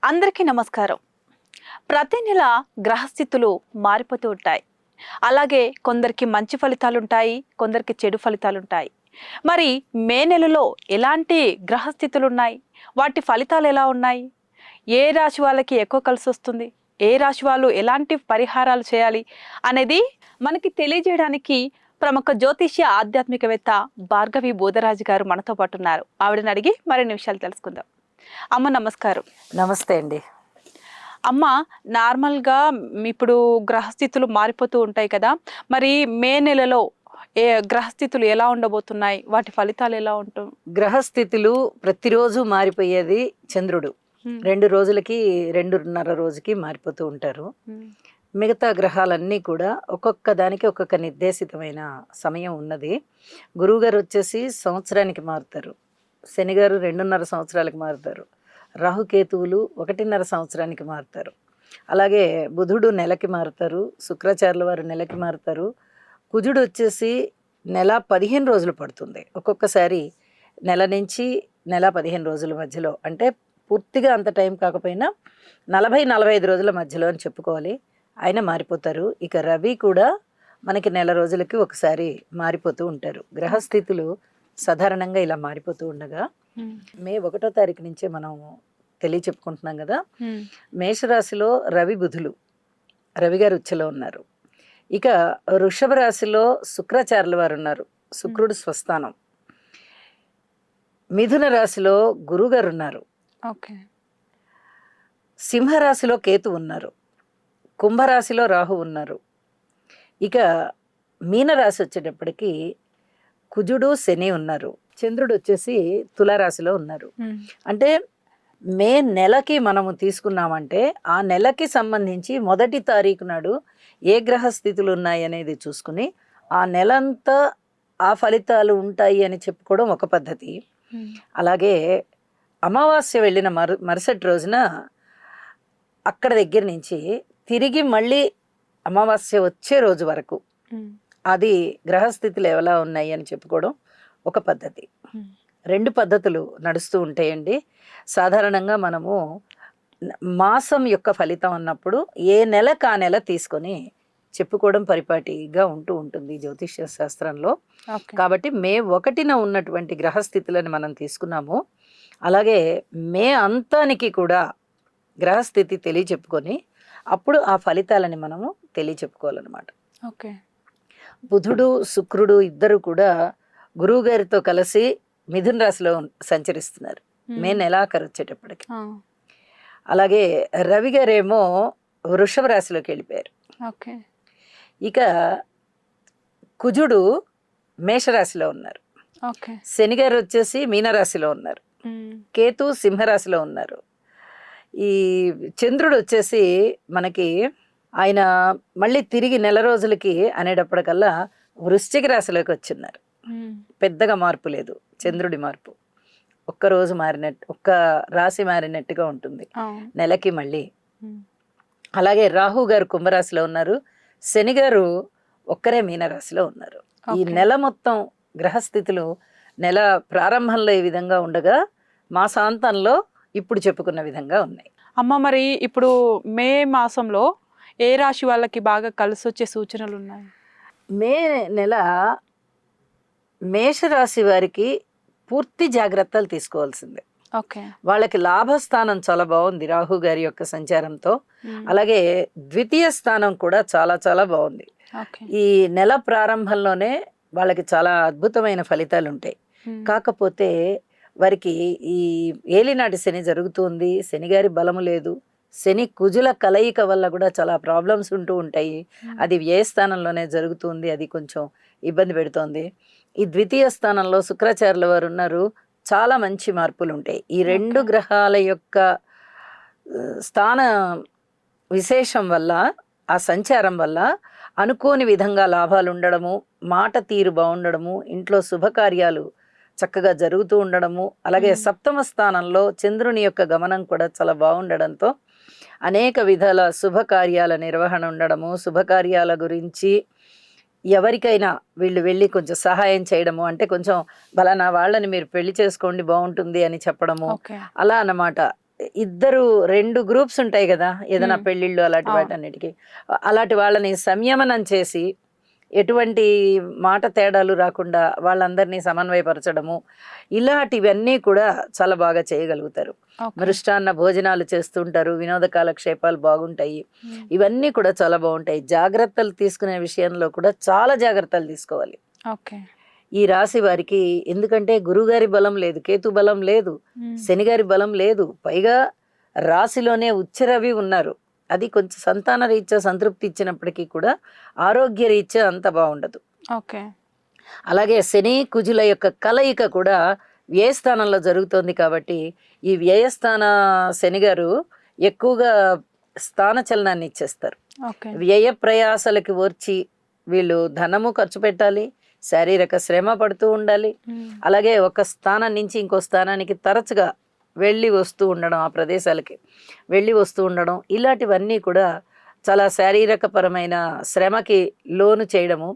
అందరికీ నమస్కారం. ప్రతి నెల గ్రహస్థితులు మారిపోతూ ఉంటాయి. అలాగే కొందరికి మంచి ఫలితాలు ఉంటాయి, కొందరికి చెడు ఫలితాలు ఉంటాయి. మరి మే నెలలో ఎలాంటి గ్రహస్థితులు ఉన్నాయి, వాటి ఫలితాలు ఎలా ఉన్నాయి, ఏ రాశి వాళ్ళకి ఎక్కువ కలిసి వస్తుంది, ఏ రాశి వాళ్ళు ఎలాంటి పరిహారాలు చేయాలి అనేది మనకి తెలియజేయడానికి ప్రముఖ జ్యోతిష్య ఆధ్యాత్మికవేత్త భార్గవి బోధరాజు గారు మనతో పాటు ఉన్నారు. ఆవిడని అడిగి మరిన్ని విషయాలు తెలుసుకుందాం. అమ్మ నమస్కారం. నమస్తే అండి. అమ్మ, నార్మల్గా ఇప్పుడు గ్రహస్థితులు మారిపోతూ ఉంటాయి కదా, మరి మే నెలలో ఏ గ్రహస్థితులు ఎలా ఉండబోతున్నాయి, వాటి ఫలితాలు ఎలా ఉంటాయి? గ్రహస్థితులు ప్రతిరోజు మారిపోయేది చంద్రుడు. 2 రోజులకి 2.5 రోజుకి మారిపోతూ ఉంటారు. మిగతా గ్రహాలన్నీ కూడా ఒక్కొక్క దానికి ఒక్కొక్క నిర్దేశితమైన సమయం ఉన్నది. గురువుగారు వచ్చేసి సంవత్సరానికి మారుతారు, శనిగారు 2.5 సంవత్సరాలకు మారుతారు, రాహుకేతువులు 1.5 సంవత్సరానికి మారుతారు, అలాగే బుధుడు నెలకి మారుతారు, శుక్రాచార్యుల వారు నెలకి మారుతారు, కుజుడు వచ్చేసి నెల 15 రోజులు పడుతుంది. ఒక్కొక్కసారి నెల నుంచి నెల 15 రోజుల మధ్యలో, అంటే పూర్తిగా అంత టైం కాకపోయినా 40-45 రోజుల మధ్యలో అని చెప్పుకోవాలి, ఆయన మారిపోతారు. ఇక రవి కూడా మనకి నెల రోజులకి ఒకసారి మారిపోతూ ఉంటారు. గ్రహస్థితులు సాధారణంగా ఇలా మారిపోతూ ఉండగా మే 1వ తారీఖు నుంచే మనం చెప్పుకుంటున్నాం కదా. మేషరాశిలో రవి బుధులు, రవి గారు ఉచ్చలో ఉన్నారు. ఇక వృషభ రాశిలో శుక్రాచార్యుల వారు ఉన్నారు, శుక్రుడు స్వస్థానం. మిథున రాశిలో గురువు గారు ఉన్నారు. సింహరాశిలో కేతు ఉన్నారు, కుంభరాశిలో రాహు ఉన్నారు. ఇక మీనరాశి వచ్చేటప్పటికి కుజుడు శని ఉన్నారు, చంద్రుడు వచ్చేసి తులారాశిలో ఉన్నారు. అంటే మే నెలకి మనము తీసుకున్నామంటే ఆ నెలకి సంబంధించి 1వ తారీఖు నాడు ఏ గ్రహ స్థితులు ఉన్నాయి అనేది చూసుకుని ఆ నెలంతా ఆ ఫలితాలు ఉంటాయి అని చెప్పుకోవడం ఒక పద్ధతి. అలాగే అమావాస్య వెళ్ళిన మరుసటి రోజున అక్కడ దగ్గర నుంచి తిరిగి మళ్ళీ అమావాస్య వచ్చే రోజు వరకు అది గ్రహస్థితులు ఎలా ఉన్నాయి అని చెప్పుకోవడం ఒక పద్ధతి. 2 పద్ధతులు నడుస్తూ ఉంటాయండి. సాధారణంగా మనము మాసం యొక్క ఫలితం అన్నప్పుడు ఏ నెలకు ఆ నెల తీసుకొని చెప్పుకోవడం పరిపాటిగా ఉంటుంది జ్యోతిష్య శాస్త్రంలో. కాబట్టి మే 1న ఉన్నటువంటి గ్రహస్థితులను మనం తీసుకున్నాము. అలాగే మే అంతానికి కూడా గ్రహస్థితి తెలియచెప్పుకొని అప్పుడు ఆ ఫలితాలని మనము తెలియచెప్పుకోవాలన్నమాట. ఓకే. బుధుడు శుక్రుడు ఇద్దరు కూడా గురువు గారితో కలిసి మిథున రాశిలో సంచరిస్తున్నారు మే నెలాఖరు వచ్చేటప్పటికి. అలాగే రవి గారేమో వృషభ రాశిలోకి వెళ్ళిపోయారు. ఇక కుజుడు మేషరాశిలో ఉన్నారు, శని గారు వచ్చేసి మీనరాశిలో ఉన్నారు, కేతు సింహరాశిలో ఉన్నారు. ఈ చంద్రుడు వచ్చేసి మనకి ఆయన మళ్ళీ తిరిగి నెల రోజులకి అనేటప్పటికల్లా వృశ్చిక రాశిలోకి వచ్చిన్నారు. పెద్దగా మార్పు లేదు, చంద్రుడి మార్పు ఒక్క రాశి మారినట్టుగా ఉంటుంది నెలకి మళ్ళీ. అలాగే రాహు గారు కుంభరాశిలో ఉన్నారు, శని గారు ఒక్కరే మీనరాశిలో ఉన్నారు. ఈ నెల మొత్తం గ్రహస్థితులు నెల ప్రారంభంలో ఈ విధంగా ఉండగా మాసాంతంలో ఇప్పుడు చెప్పుకున్న విధంగా ఉన్నాయి. అమ్మ, మరి ఇప్పుడు మే మాసంలో ఏ రాశి వాళ్ళకి బాగా కలిసి వచ్చే సూచనలు ఉన్నాయి? మే నెల మేషరాశి వారికి పూర్తి జాగ్రత్తలు తీసుకోవాల్సిందే. వాళ్ళకి లాభస్థానం చాలా బాగుంది రాహు గారి యొక్క సంచారంతో. అలాగే ద్వితీయ స్థానం కూడా చాలా చాలా బాగుంది. ఈ నెల ప్రారంభంలోనే వాళ్ళకి చాలా అద్భుతమైన ఫలితాలు ఉంటాయి. కాకపోతే వారికి ఈ ఏలినాటి శని జరుగుతుంది, శని గారి బలము లేదు, శని కుజుల కలయిక వల్ల కూడా చాలా ప్రాబ్లమ్స్ ఉంటూ ఉంటాయి. అది వ్యయ స్థానంలోనే జరుగుతుంది, అది కొంచెం ఇబ్బంది పెడుతోంది. ఈ ద్వితీయ స్థానంలో శుక్రాచార్యుల వారు ఉన్నారు, చాలా మంచి మార్పులు ఉంటాయి. ఈ 2 గ్రహాల యొక్క స్థాన విశేషం వల్ల, ఆ సంచారం వల్ల అనుకోని విధంగా లాభాలు ఉండడము, మాట తీరు బాగుండడము, ఇంట్లో శుభకార్యాలు చక్కగా జరుగుతూ ఉండడము, అలాగే 7వ స్థానంలో చంద్రుని యొక్క గమనం కూడా చాలా బాగుండడంతో అనేక విధాల శుభకార్యాల నిర్వహణ ఉండడము, శుభకార్యాల గురించి ఎవరికైనా వీళ్ళు వెళ్ళి కొంచెం సహాయం చేయడము, అంటే కొంచెం బలానా వాళ్ళని మీరు పెళ్లి చేసుకోండి బాగుంటుంది అని చెప్పడము, అలా అన్నమాట. ఇద్దరు 2 గ్రూప్స్ ఉంటాయి కదా, ఏదైనా పెళ్ళిళ్ళు అలాంటి అవును. వాటన్నిటికీ. అలాంటి వాళ్ళని సంయమనం చేసి ఎటువంటి మాట తేడాలు రాకుండా వాళ్ళందరినీ సమన్వయపరచడము, ఇలాంటివన్నీ కూడా చాలా బాగా చేయగలుగుతారు. ఓకే. మృష్టాన్న భోజనాలు చేస్తుంటారు, వినోద కాలక్షేపాలు బాగుంటాయి. ఉమ్. ఇవన్నీ కూడా చాలా బాగుంటాయి. జాగ్రత్తలు తీసుకునే విషయంలో కూడా చాలా జాగ్రత్తలు తీసుకోవాలి ఓకే. ఈ రాశి వారికి. ఎందుకంటే గురుగారి బలం లేదు, కేతు బలం లేదు, ఉమ్. శనిగారి బలం లేదు, పైగా రాశిలోనే ఉచ్చరవి ఉన్నారు. అది కొంచెం సంతాన రీత్యా సంతృప్తి ఇచ్చినప్పటికీ కూడా ఆరోగ్య రీత్యా అంత బాగుండదు. ఓకే. అలాగే శని కుజుల యొక్క కలయిక కూడా వ్యయస్థానంలో జరుగుతోంది కాబట్టి ఈ వ్యయస్థాన శని గారు ఎక్కువగా స్థాన చలనాన్ని ఇచ్చేస్తారు. ఓకే. వ్యయ ప్రయాసలకి ఓర్చి వీళ్ళు ధనము ఖర్చు పెట్టాలి, శారీరక శ్రమ పడుతూ ఉండాలి. ఉమ్. అలాగే ఒక స్థానం నుంచి ఇంకో స్థానానికి తరచుగా వెళ్ళి వస్తూ ఉండడం, ఆ ప్రదేశాలకి వెళ్ళి వస్తూ ఉండడం, ఇలాంటివన్నీ కూడా చాలా శారీరకపరమైన శ్రమకి లోను చేయడము,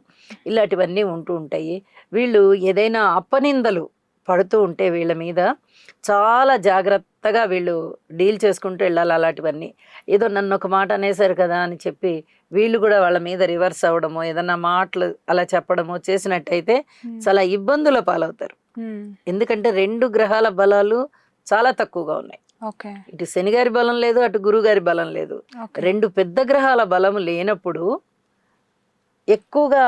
ఇలాంటివన్నీ ఉంటూ ఉంటాయి. వీళ్ళు ఏదైనా అపనిందలు పడుతూ ఉంటే వీళ్ళ మీద చాలా జాగ్రత్తగా వీళ్ళు డీల్ చేసుకుంటూ వెళ్ళాలి. అలాంటివన్నీ ఏదో నన్ను ఒక మాట అనేసారు కదా అని చెప్పి వీళ్ళు కూడా వాళ్ళ మీద రివర్స్ అవ్వడమో, ఏదన్నా మాటలు అలా చెప్పడమో చేసినట్టయితే చాలా ఇబ్బందుల పాలవుతారు. ఉమ్. ఎందుకంటే 2 గ్రహాల బలాలు చాలా తక్కువగా ఉన్నాయి. ఓకే. ఇటు శనిగారి బలం లేదు, అటు గురుగారి బలం లేదు. ఓకే. 2 పెద్ద గ్రహాల బలం లేనప్పుడు ఎక్కువగా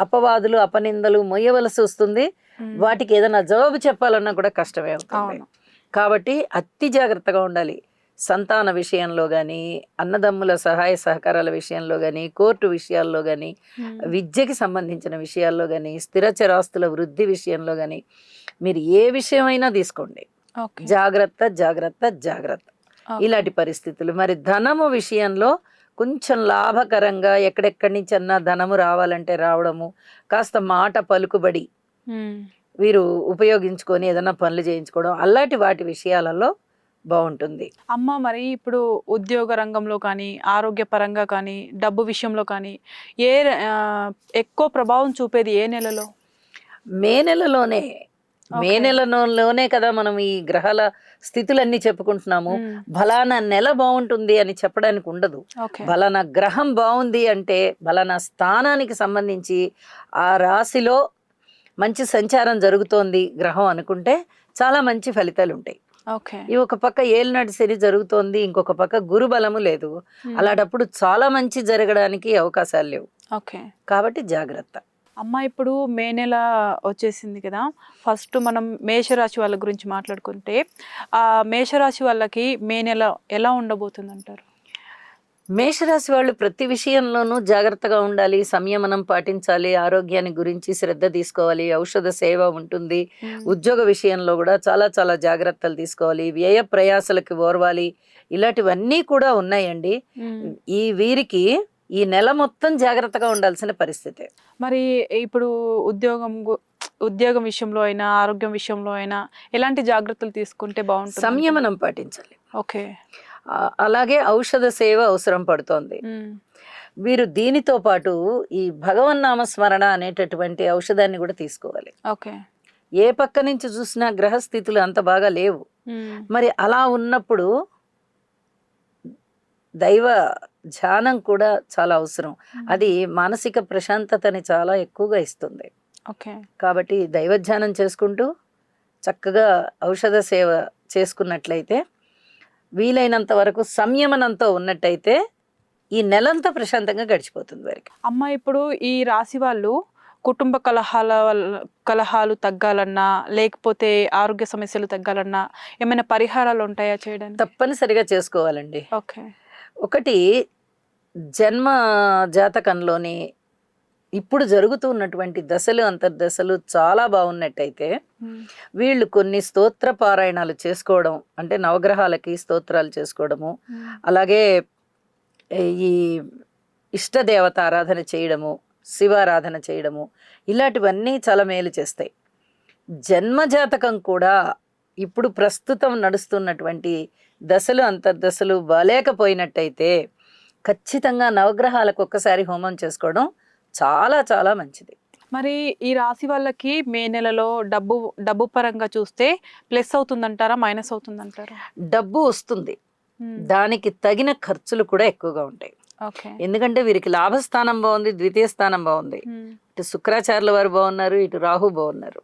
అపవాదులు అపనిందలు మొయ్యవలసి వస్తుంది. ఉమ్. వాటికి ఏదైనా జవాబు చెప్పాలన్నా కూడా కష్టమే అవుతుంది. అవును. కాబట్టి అతి జాగ్రత్తగా ఉండాలి. సంతాన విషయంలో కానీ, అన్నదమ్ముల సహాయ సహకారాల విషయంలో కానీ, కోర్టు విషయాల్లో కానీ, ఉమ్. విద్యకి సంబంధించిన విషయాల్లో కానీ, స్థిరచరాస్తుల వృద్ధి విషయంలో కానీ, మీరు ఏ విషయమైనా తీసుకోండి, ఓకే. జాగ్రత్త జాగ్రత్త జాగ్రత్త. ఓకే. ఇలాంటి పరిస్థితులు. మరి ధనము విషయంలో కొంచెం లాభకరంగా ఎక్కడెక్కడి నుంచి అన్నా ధనము రావాలంటే రావడము, కాస్త మాట పలుకుబడి ఉమ్. వీరు ఉపయోగించుకొని ఏదైనా పనులు చేయించుకోవడం, అలాంటి వాటి విషయాలలో బాగుంటుంది. అమ్మ, మరి ఇప్పుడు ఉద్యోగ రంగంలో కానీ, ఆరోగ్యపరంగా కానీ, డబ్బు విషయంలో కానీ ఆ, ఎక్కువ ప్రభావం చూపేది ఏ నెలలో? మే నెలలోనే. మే ఓకే. నెలలోనే కదా మనం ఈ గ్రహాల స్థితులన్నీ చెప్పుకుంటున్నాము. ఉమ్. ఫలానా నెల బాగుంటుంది అని చెప్పడానికి ఉండదు. ఓకే. ఫలానా గ్రహం బాగుంది అంటే ఫలానా స్థానానికి సంబంధించి ఆ రాశిలో మంచి సంచారం జరుగుతోంది గ్రహం అనుకుంటే చాలా మంచి ఫలితాలు ఉంటాయి. ఓకే. ఈ ఒక పక్క ఏలినాటి శని జరుగుతోంది, ఇంకొక పక్క గురు బలము లేదు. ఉమ్. అలాంటప్పుడు చాలా మంచి జరగడానికి అవకాశాలు లేవు. ఓకే. కాబట్టి జాగ్రత్త. అమ్మ, ఇప్పుడు మే నెల వచ్చేసింది కదా, ఫస్ట్ మనం మేషరాశి వాళ్ళ గురించి మాట్లాడుకుంటే ఆ మేషరాశి వాళ్ళకి మే నెల ఎలా ఉండబోతుంది అంటారు? మేషరాశి వాళ్ళు ప్రతి విషయంలోనూ జాగ్రత్తగా ఉండాలి, సంయమనం పాటించాలి, ఆరోగ్యాన్ని గురించి శ్రద్ధ తీసుకోవాలి, ఔషధ సేవ ఉంటుంది. ఉద్యోగ విషయంలో కూడా చాలా చాలా జాగ్రత్తలు తీసుకోవాలి, వ్యయ ప్రయాసలకి ఓర్వాలి, ఇలాంటివన్నీ కూడా ఉన్నాయండి. ఈ వీరికి ఈ నెల మొత్తం జాగ్రత్తగా ఉండాల్సిన పరిస్థితి. మరి ఇప్పుడు ఉద్యోగం విషయంలో అయినా, ఆరోగ్యం విషయంలో అయినా ఎలాంటి జాగ్రత్తలు తీసుకుంటే బాగుంటుంది? సంయమనం పాటించాలి. ఓకే. అలాగే ఔషధ సేవ అవసరం పడుతోంది. వీరు దీనితో పాటు ఈ భగవన్నామస్మరణ అనేటటువంటి ఔషధాన్ని కూడా తీసుకోవాలి. ఓకే. ఏ పక్క నుంచి చూసినా గ్రహస్థితులు అంత బాగా లేవు. మరి అలా ఉన్నప్పుడు దైవ ధ్యానం కూడా చాలా అవసరం. అది మానసిక ప్రశాంతతని చాలా ఎక్కువగా ఇస్తుంది. ఓకే. కాబట్టి దైవ ధ్యానం చేసుకుంటూ చక్కగా ఔషధ సేవ చేసుకున్నట్లయితే, వీలైనంత వరకు సంయమనంతో ఉన్నట్టయితే ఈ నెలంతా ప్రశాంతంగా గడిచిపోతుంది వారికి. అమ్మ, ఇప్పుడు ఈ రాశి వాళ్ళు కుటుంబ కలహాలు తగ్గాలన్నా, లేకపోతే ఆరోగ్య సమస్యలు తగ్గాలన్నా ఏమైనా పరిహారాలు ఉంటాయా చేయడానికి? తప్పనిసరిగా చేసుకోవాలండి. ఓకే. ఒకటి, జన్మ జాతకంలోని ఇప్పుడు జరుగుతున్నటువంటి దశలు అంతర్దశలు చాలా బాగున్నట్టయితే వీళ్ళు కొన్ని స్తోత్ర పారాయణాలు చేసుకోవడం, అంటే నవగ్రహాలకి స్తోత్రాలు చేసుకోవడము, అలాగే ఈ ఇష్టదేవత ఆరాధన చేయడము, శివారాధన చేయడము, ఇలాంటివన్నీ చాలా మేలు చేస్తాయి. జన్మజాతకం కూడా ఇప్పుడు ప్రస్తుతం నడుస్తున్నటువంటి దశలు అంతర్దశలు బాలేకపోయినట్టయితే ఖచ్చితంగా నవగ్రహాలకు ఒక్కసారి హోమం చేసుకోవడం చాలా చాలా మంచిది. మరి ఈ రాశి వాళ్ళకి మే నెలలో డబ్బు పరంగా చూస్తే ప్లస్ అవుతుందంటారా, మైనస్ అవుతుందంటారా? డబ్బు వస్తుంది, దానికి తగిన ఖర్చులు కూడా ఎక్కువగా ఉంటాయి. ఓకే. ఎందుకంటే వీరికి లాభస్థానం బాగుంది, ద్వితీయ స్థానం బాగుంది. ఇటు శుక్రాచార్యుల వారు బాగున్నారు, ఇటు రాహు బాగున్నారు.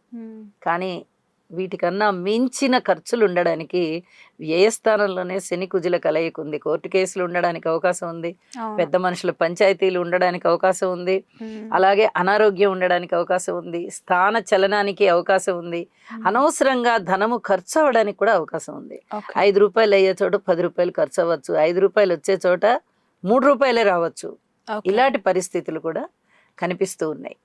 కానీ వీటికన్నా మించిన ఖర్చులు ఉండడానికి వ్యయస్థానంలోనే శని కుజుల కలయిక ఉంది. కోర్టు కేసులు ఉండడానికి అవకాశం ఉంది, పెద్ద మనుషుల పంచాయతీలు ఉండడానికి అవకాశం ఉంది, అలాగే అనారోగ్యం ఉండడానికి అవకాశం ఉంది, స్థాన చలనానికి అవకాశం ఉంది, అనవసరంగా ధనము ఖర్చు అవ్వడానికి కూడా అవకాశం ఉంది. 5 రూపాయలు అయ్యే చోట 10 రూపాయలు ఖర్చు అవ్వచ్చు, 5 రూపాయలు వచ్చే చోట 3 రూపాయలే రావచ్చు. ఇలాంటి పరిస్థితులు కూడా కనిపిస్తూ ఉన్నాయి.